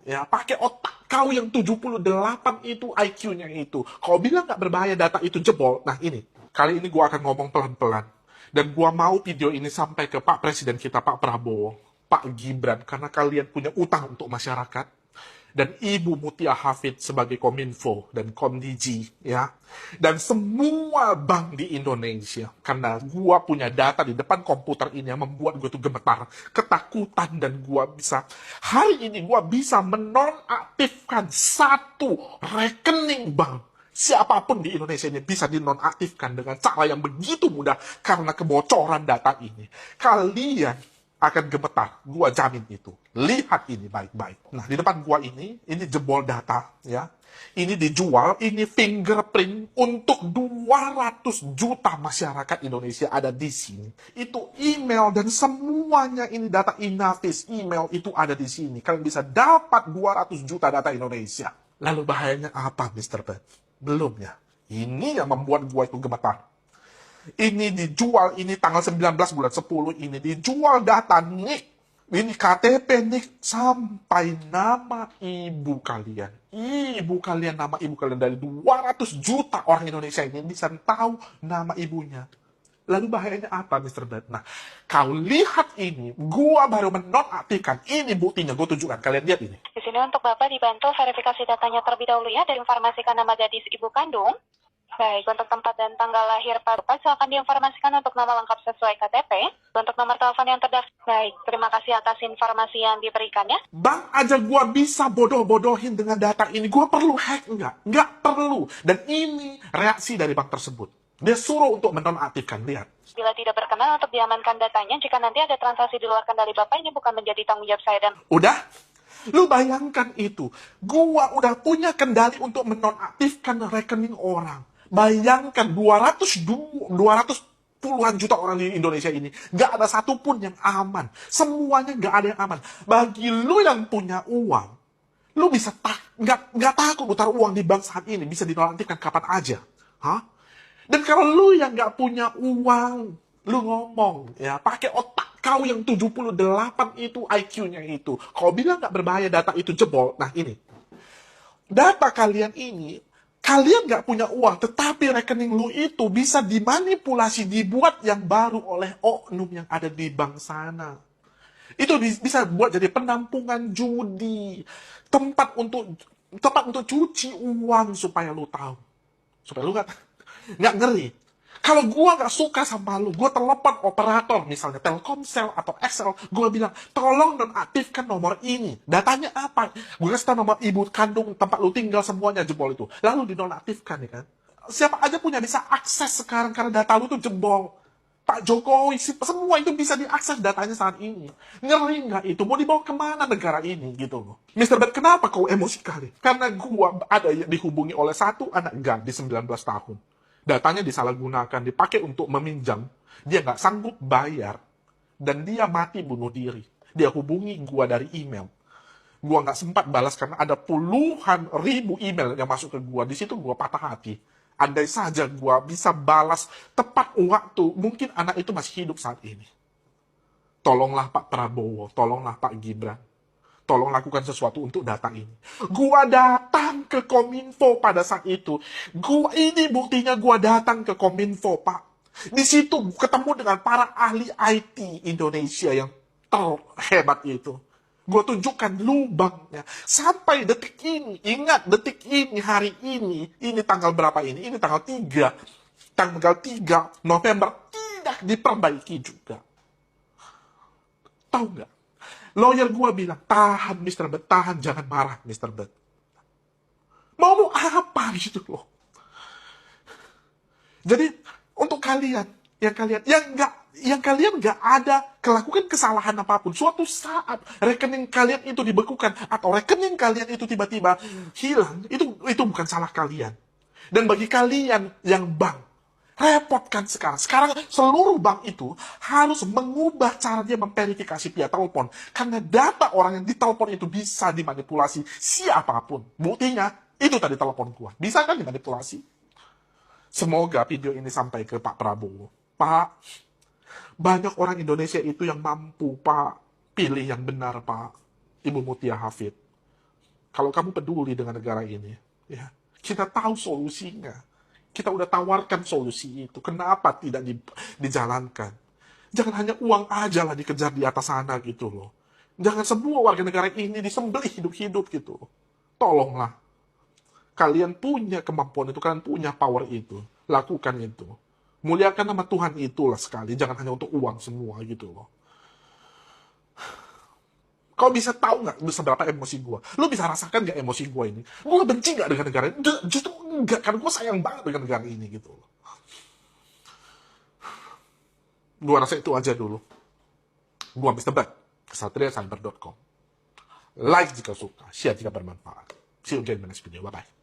Ya, pakai otak kau yang 78 itu IQ-nya itu. Kau bilang nggak berbahaya data itu jebol. Nah ini, kali ini gua akan ngomong pelan-pelan. Dan gua mau video ini sampai ke Pak Presiden kita, Pak Prabowo, Pak Gibran, karena kalian punya utang untuk masyarakat. Dan Ibu Mutia Hafid sebagai Kominfo dan Komdiji, ya. Dan semua bank di Indonesia. Karena gua punya data di depan komputer ini yang membuat gue tuh gemetar, ketakutan, dan gua bisa, hari ini gua bisa menonaktifkan satu rekening bank. Siapapun di Indonesia ini bisa dinonaktifkan dengan cara yang begitu mudah karena kebocoran data ini. Kalian akan gemetar, gua jamin itu. Lihat ini baik-baik. Nah, di depan gua ini jebol data, ya. Ini dijual, ini fingerprint untuk 200 juta masyarakat Indonesia ada di sini. Itu email dan semuanya ini data Inavis, email itu ada di sini. Kalian bisa dapat 200 juta data Indonesia. Lalu bahayanya apa, Mr. Ben? Belum ya. Ini yang membuat gua itu gemetar. Ini dijual, ini tanggal 19 bulan 10 ini dijual data nik. Ini KTP nik sampai nama ibu kalian. Ibu kalian, nama ibu kalian dari 200 juta orang Indonesia ini bisa tahu nama ibunya. Lalu bahayanya apa, Mr. Dad? Nah, kau lihat ini, gua baru menonaktifkan. Ini buktinya, gue tunjukkan. Kalian lihat ini. Di sini untuk Bapak dibantu verifikasi datanya terlebih dahulu ya, dan informasikan nama gadis ibu kandung. Baik, untuk tempat dan tanggal lahir Bapak, silakan diinformasikan untuk nama lengkap sesuai KTP. Untuk nomor telepon yang terdaftar. Baik, terima kasih atas informasi yang diberikan ya. Bang aja gua bisa bodoh-bodohin dengan data ini. Gua perlu hack enggak? Enggak perlu. Dan ini reaksi dari bank tersebut. Dia suruh untuk menonaktifkan. Lihat. Bila tidak berkenan untuk diamankan datanya, jika nanti ada transaksi di luar kendali Bapak, ini bukan menjadi tanggung jawab saya dan... Udah? Lu bayangkan itu. Gua udah punya kendali untuk menonaktifkan rekening orang. Bayangkan 200 puluhan juta orang di Indonesia ini. Gak ada satupun yang aman. Semuanya gak ada yang aman. Bagi lu yang punya uang, lu bisa nggak takut lu taruh uang di bank saat ini. Bisa dinonaktifkan kapan aja. Hah? Dan kalau lu yang gak punya uang, lu ngomong, ya, pakai otak kau yang 78 itu IQ-nya itu. Kau bilang gak berbahaya data itu jebol. Nah ini, data kalian ini, kalian nggak punya uang, tetapi rekening lu itu bisa dimanipulasi, dibuat yang baru oleh oknum yang ada di bank sana. Itu bisa buat jadi penampungan judi, tempat untuk cuci uang supaya lu tahu, supaya lu nggak ngeri. Kalau gua nggak suka sama lu, gua telepon operator, misalnya Telkomsel atau XL, gua bilang, tolong nonaktifkan nomor ini. Datanya apa? Gua kasih tahu nomor ibu kandung, tempat lu tinggal, semuanya jebol itu. Lalu dinonaktifkan, ya kan? Siapa aja punya bisa akses sekarang karena data lu tuh jebol. Pak Jokowi, semua itu bisa diakses datanya saat ini. Ngeri nggak itu? Mau dibawa kemana negara ini gitu loh. Mr. Bad, kenapa kau emosi kali? Karena gua ada yang dihubungi oleh satu anak gadis 19 tahun. Datanya disalahgunakan, dipakai untuk meminjam. Dia nggak sanggup bayar. Dan dia mati bunuh diri. Dia hubungi gua dari email. Gua nggak sempat balas karena ada puluhan ribu email yang masuk ke gua. Di situ gua patah hati. Andai saja gua bisa balas tepat waktu, mungkin anak itu masih hidup saat ini. Tolonglah Pak Prabowo, tolonglah Pak Gibran. Tolong lakukan sesuatu untuk data ini. Gua datang ke Kominfo pada saat itu. Ini buktinya gua datang ke Kominfo, Pak. Di situ ketemu dengan para ahli IT Indonesia yang terhebat itu. Gue tunjukkan lubangnya. Sampai detik ini, ingat detik ini, hari ini tanggal berapa ini? Ini tanggal 3. Tanggal 3 November tidak diperbaiki juga. Tahu nggak? Lawyer gue bilang, tahan Mr. Bet, tahan, jangan marah Mr. Bet. Mau apa gitu loh. Jadi untuk kalian yang kalian nggak ada kelakukan kesalahan apapun, suatu saat rekening kalian itu dibekukan atau rekening kalian itu tiba-tiba hilang, itu bukan salah kalian. Dan bagi kalian yang bank, repot kan sekarang seluruh bank itu harus mengubah cara dia memverifikasi via telepon. Karena data orang yang ditelepon itu bisa dimanipulasi siapapun. Buktinya, itu tadi telepon gua. Bisa kan dimanipulasi? Semoga video ini sampai ke Pak Prabowo. Pak, banyak orang Indonesia itu yang mampu, Pak. Pilih yang benar, Pak. Ibu Mutia Hafid. Kalau kamu peduli dengan negara ini, ya, kita tahu solusinya. Kita udah tawarkan solusi itu. Kenapa tidak dijalankan? Jangan hanya uang aja lah dikejar di atas sana gitu loh. Jangan semua warga negara ini disembelih hidup-hidup gitu. Tolonglah. Kalian punya kemampuan itu, kalian punya power itu. Lakukan itu. Muliakan nama Tuhan itulah sekali. Jangan hanya untuk uang semua gitu loh. Kau bisa tahu nggak seberapa emosi gue? Lu bisa rasakan nggak emosi gue ini? Gue benci nggak dengan negara ini? Justru enggak, karena gue sayang banget dengan negara ini gitu loh. Gue rasa itu aja dulu. Gue Mr. Black, kesatriacyber.com. Like jika suka, share jika bermanfaat. See you again in the next video. Bye-bye.